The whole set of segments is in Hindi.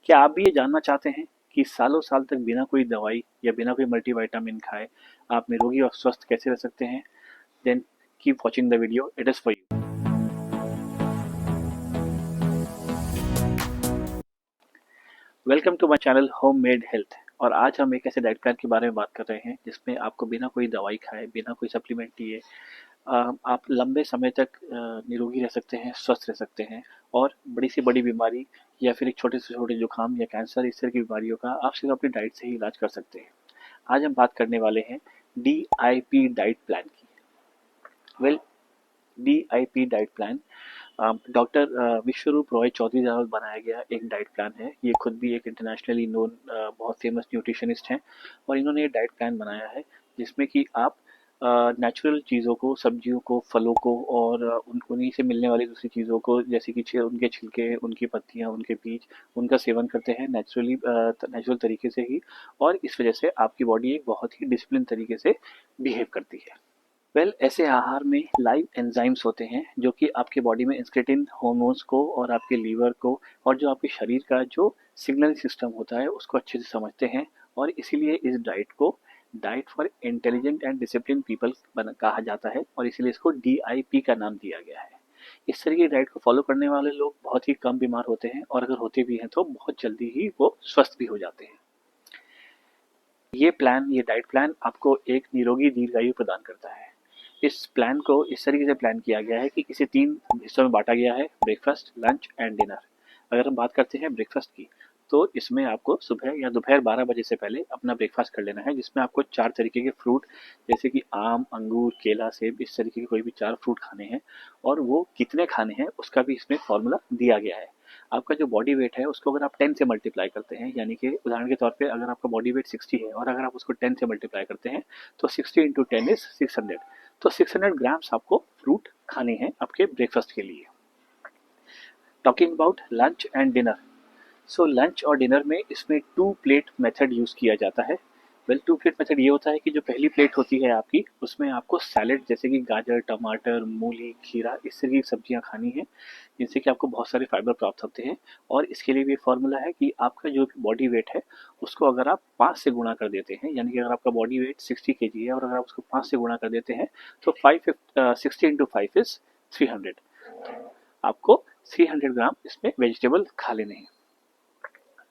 क्या आप भी ये जानना चाहते हैं कि सालों साल तक बिना कोई दवाई या बिना कोई मल्टीविटामिन खाए आप निरोगी और स्वस्थ कैसे रह सकते हैं? Then keep watching the video, it is for you. Welcome to my channel home made health. और आज हम एक ऐसे डाइट प्लान के बारे में बात कर रहे हैं जिसमें आपको बिना कोई दवाई खाए, बिना कोई सप्लीमेंट लिए आप लंबे समय तक निरोगी रह सकते हैं, स्वस्थ रह सकते हैं और बड़ी से बड़ी बीमारी या फिर एक छोटे से छोटे जुकाम या कैंसर, इस तरह की बीमारियों का आप सिर्फ अपनी डाइट से ही इलाज कर सकते हैं। आज हम बात करने वाले हैं DIP डाइट प्लान की। Well, DIP diet plan doctor Biswaroop Roy Chowdhury द्वारा बनाया गया एक डाइट प्लान है। ये खुद भी एक इंटरनेशनली नोन बहुत फेमस न्यूट्रिशनिस्ट हैं और इन्होंने ये डाइट प्लान बनाया है जिसमें कि आप नेचुरल चीज़ों को, सब्जियों को, फलों को और उन्हीं से मिलने वाली दूसरी चीज़ों को, जैसे कि उनके छिलके, उनकी पत्तियाँ, उनके बीज, उनका सेवन करते हैं नेचुरल तरीके से ही। और इस वजह से आपकी बॉडी एक बहुत ही डिसिप्लिन तरीके से बिहेव करती है। ऐसे आहार में लाइव एंजाइम्स होते हैं जो कि आपके बॉडी में इंस्क्रीटिन हार्मोन्स को और आपके लीवर को और जो आपके शरीर का जो सिग्नलिंग सिस्टम होता है उसको अच्छे से समझते हैं। और इसीलिए इस डाइट को diet for intelligent and discipline people कहा जाता है और इसीलिए इसको DIP का नाम दिया गया है। इस तरह की डाइट को फॉलो करने वाले लोग बहुत ही कम बीमार होते हैं और अगर होते भी हैं तो बहुत जल्दी ही वो स्वस्थ भी हो जाते हैं। ये डाइट प्लान आपको एक निरोगी दीर्घायु प्रदान करता है। इस प्लान को इस तरीके से प्लान किया गया है कि इसे 3 हिस्सों में बाँटा गया है: ब्रेकफ़ास्ट, लंच एंड डिनर। अगर हम बात करते हैं ब्रेकफ़ास्ट की, तो इसमें आपको सुबह या दोपहर 12 बजे से पहले अपना ब्रेकफ़ास्ट कर लेना है, जिसमें आपको 4 तरीके के फ्रूट, जैसे कि आम, अंगूर, केला, सेब, इस तरीके के कोई भी 4 फ्रूट खाने हैं और वो कितने खाने हैं उसका भी इसमें फ़ॉर्मूला दिया गया है। आपका जो बॉडी वेट है उसको अगर आप 10 से मल्टीप्लाई करते हैं, यानी कि उदाहरण के तौर पे अगर आपका बॉडी वेट 60 है और अगर आप उसको 10 से मल्टीप्लाई करते हैं तो 60 इंटू 10 इज 600। तो 600 ग्राम्स आपको फ्रूट खाने हैं आपके ब्रेकफास्ट के लिए। Talking about lunch and dinner, so lunch और डिनर में इसमें 2 प्लेट मेथड यूज़ किया जाता है। वेल, 2 प्लेट मेथड ये होता है कि जो पहली प्लेट होती है आपकी, उसमें आपको सैलेड जैसे कि गाजर, टमाटर, मूली, खीरा, इस तरह की सब्जियां खानी है जिनसे कि आपको बहुत सारे फाइबर प्राप्त होते हैं। और इसके लिए भी फॉर्मूला है कि आपका जो बॉडी वेट है उसको अगर आप 5 से गुणा कर देते हैं, यानी कि अगर आपका बॉडी वेट 60 kg है और अगर आप उसको 5 से गुणा कर देते हैं तो 60 इंटू 5 इज 300। आपको 300 ग्राम इसमें वेजिटेबल खा लेने हैं।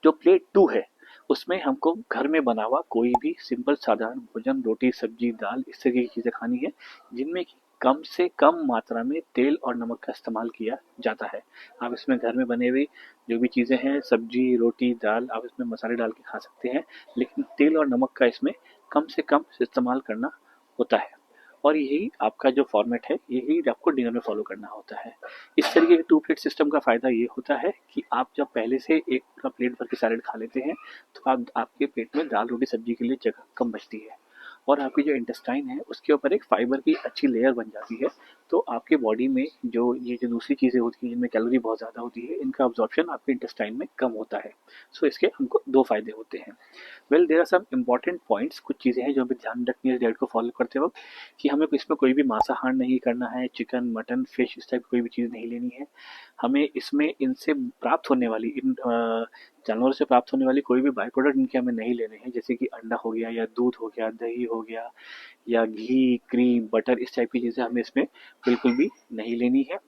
जो प्लेट 2 है उसमें हमको घर में बना हुआ कोई भी सिंपल साधारण भोजन, रोटी, सब्जी, दाल, इस तरह की चीज़ें खानी है जिनमें कि कम से कम मात्रा में तेल और नमक का इस्तेमाल किया जाता है। आप इसमें घर में बने हुए जो भी चीज़ें हैं, सब्जी, रोटी, दाल, आप इसमें मसाले डाल के खा सकते हैं, लेकिन तेल और नमक का इसमें कम से कम इस्तेमाल करना होता है। और यही आपका जो फॉर्मेट है यही आपको डिनर में फॉलो करना होता है। इस तरीके के 2 प्लेट सिस्टम का फ़ायदा ये होता है कि आप जब पहले से एक पूरा प्लेट भर के सैलेड खा लेते हैं तो आपके पेट में दाल रोटी सब्जी के लिए जगह कम बचती है और आपकी जो इंटेस्टाइन है उसके ऊपर एक फाइबर की अच्छी लेयर बन जाती है। तो आपकी बॉडी में जो दूसरी चीज़ें होती हैं जिनमें कैलोरी बहुत ज़्यादा होती है, इनका अब्जॉर्प्शन आपके इंटेस्टाइन में कम होता है। सो इसके हमको 2 फ़ायदे होते हैं। Well, there are some important points, कुछ चीज़ें हैं जो हमें ध्यान रखनी है डाइट को फॉलो करते वक्त, कि हमें इसमें कोई भी मांसाहार नहीं करना है, चिकन, मटन, फिश, इस टाइप की कोई भी चीज़ नहीं लेनी है। हमें इसमें इनसे प्राप्त होने वाली जानवरों से प्राप्त होने वाली कोई भी बाई प्रोडक्ट इनके हमें नहीं लेने हैं, जैसे कि अंडा हो गया या दूध हो गया, दही हो गया या घी, क्रीम, बटर, इस टाइप की चीज़ें हमें इसमें बिल्कुल भी नहीं लेनी है।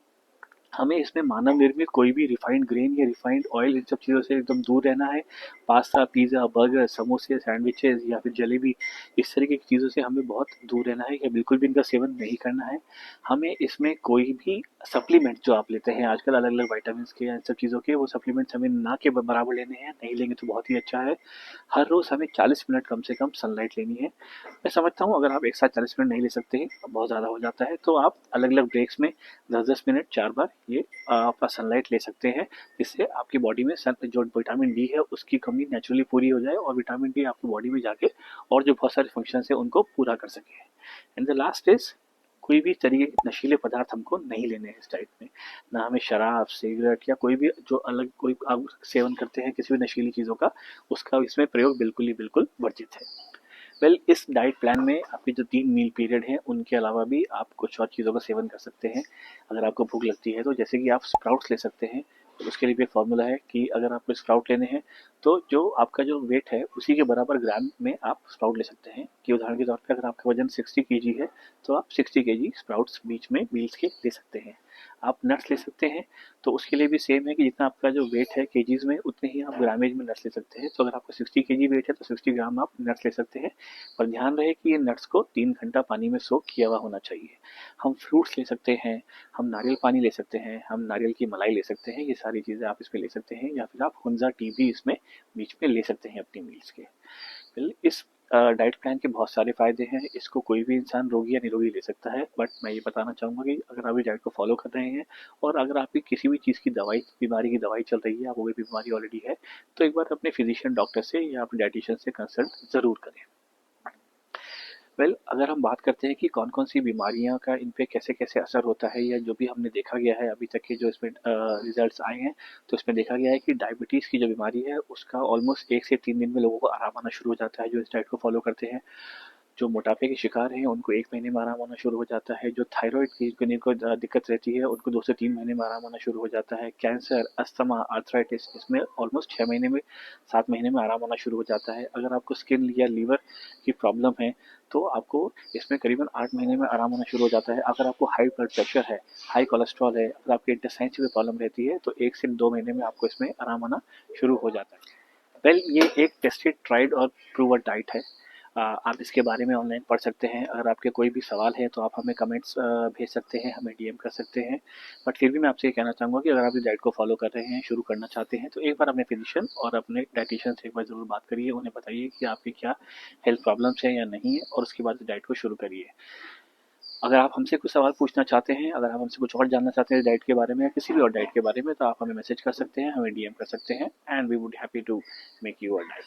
हमें इसमें मानव निर्मित कोई भी रिफाइंड ग्रेन या रिफाइंड ऑयल, इन सब चीज़ों से एकदम दूर रहना है। पास्ता, पिज़्ज़ा, बर्गर, समोसे, सैंडविचेस या फिर जलेबी, इस तरीके की चीज़ों से हमें बहुत दूर रहना है या बिल्कुल भी इनका सेवन नहीं करना है। हमें इसमें कोई भी सप्लीमेंट जो आप लेते हैं आजकल अलग अलग वाइटामिन के या इन सब चीज़ों के, वो सप्लीमेंट्स हमें ना के बराबर लेने हैं, नहीं लेंगे तो बहुत ही अच्छा है। हर रोज़ हमें 40 मिनट कम से कम सनलाइट लेनी है। मैं समझता हूँ अगर आप एक साथ 40 मिनट नहीं ले सकते हैं, बहुत ज़्यादा हो जाता है, तो आप अलग अलग ब्रेक्स में 10-10 मिनट 4 बार ये आपका सनलाइट ले सकते हैं, जिससे आपकी बॉडी में सन जो विटामिन डी है उसकी कमी नेचुरली पूरी हो जाए और विटामिन डी आपकी बॉडी में जाके और जो बहुत सारे फंक्शंस हैं उनको पूरा कर सके। एंड द लास्ट इज, कोई भी तरीके के नशीले पदार्थ हमको नहीं लेने हैं इस डाइट में। ना हमें शराब, सिगरेट या कोई भी जो अलग कोई आप सेवन करते हैं किसी भी नशीली चीज़ों का, उसका इसमें प्रयोग बिल्कुल ही बिल्कुल वर्जित है। वेल, इस डाइट प्लान में आपके जो 3 मील पीरियड हैं उनके अलावा भी आप कुछ और चीज़ों का सेवन कर सकते हैं। अगर आपको भूख लगती है तो जैसे कि आप स्प्राउट्स ले सकते हैं तो उसके लिए भी एक फार्मूला है कि अगर आपको स्प्राउट लेने हैं तो जो आपका जो वेट है उसी के बराबर ग्राम में आप स्प्राउट ले सकते हैं। कि उदाहरण के तौर पे अगर आपका वजन 60 केजी है तो आप 60 केजी स्प्राउट्स बीच में मील्स के ले सकते हैं। आप नट्स ले सकते हैं तो उसके लिए भी सेम है कि जितना आपका जो वेट है केजीज में उतने ही आप ग्रामेज में नट्स ले सकते हैं। तो अगर आपका 60 केजी वेट है तो 60 ग्राम आप नट्स ले सकते हैं। पर ध्यान रहे कि ये नट्स को 3 घंटा पानी में सोक किया हुआ होना चाहिए। हम फ्रूट्स ले सकते हैं, हम नारियल पानी ले सकते हैं, हम नारियल की मलाई ले सकते हैं, ये सारी चीज़ें आप इसमें ले सकते हैं। या फिर आप हुंजा टी भी इसमें बीच में ले सकते हैं अपनी मील्स के। इस डाइट प्लान के बहुत सारे फ़ायदे हैं। इसको कोई भी इंसान रोगी या निरोगी ले सकता है। बट मैं ये बताना चाहूँगा कि अगर आप इस डाइट को फॉलो कर रहे हैं और अगर आपकी किसी भी चीज़ की दवाई बीमारी की दवाई चल रही है, आपको कोई बीमारी ऑलरेडी है, तो एक बार अपने फिजिशियन डॉक्टर से या अपने डाइटिशियन से कंसल्ट ज़रूर करें। अगर हम बात करते हैं कि कौन कौन सी बीमारियां का इन पे कैसे कैसे असर होता है या जो भी हमने देखा गया है अभी तक के जो इसमें रिजल्ट्स आए हैं, तो इसमें देखा गया है कि डायबिटीज़ की जो बीमारी है उसका ऑलमोस्ट 1 से 3 दिन में लोगों को आराम आना शुरू हो जाता है जो इस डाइट को फॉलो करते हैं। जो मोटापे के शिकार हैं उनको 1 महीने में आराम होना शुरू हो जाता है। जो थायराइड की जिनको दिक्कत रहती है उनको 2 से 3 महीने में आराम होना शुरू हो जाता है। कैंसर, अस्थमा, आर्थराइटिस इसमें ऑलमोस्ट 6 महीने में 7 महीने में आराम होना शुरू हो जाता है। अगर आपको स्किन या लीवर की प्रॉब्लम है तो आपको इसमें करीबन 8 महीने में आराम होना शुरू हो जाता है। अगर आपको हाई ब्लड प्रेशर है, हाई कोलेस्ट्रॉल है, अगर आपके इंटेस्टाइन्स में प्रॉब्लम रहती है तो 1 से 2 महीने में आपको इसमें आराम आना शुरू हो जाता है। ये एक टेस्टेड ट्राइड और प्रूवन डाइट है। आप इसके बारे में ऑनलाइन पढ़ सकते हैं। अगर आपके कोई भी सवाल है तो आप हमें कमेंट्स भेज सकते हैं, हमें डीएम कर सकते हैं। बट फिर भी मैं आपसे ये कहना चाहूँगा कि अगर आप इस डाइट को फॉलो कर रहे हैं, शुरू करना चाहते हैं, तो एक बार अपने फिजिशियन और अपने डाइटिशियन से एक बार ज़रूर बात करिए। उन्हें बताइए कि आपकी क्या हेल्थ प्रॉब्लम्स हैं या नहीं है और उसके बाद इस डाइट को शुरू करिए। अगर आप हमसे कुछ सवाल पूछना चाहते हैं, अगर आप हमसे कुछ और जानना चाहते हैं डाइट के बारे में या किसी भी और डाइट के बारे में, तो आप हमें मैसेज कर सकते हैं, हमें डीएम कर सकते हैं and we would happy to make you a diet.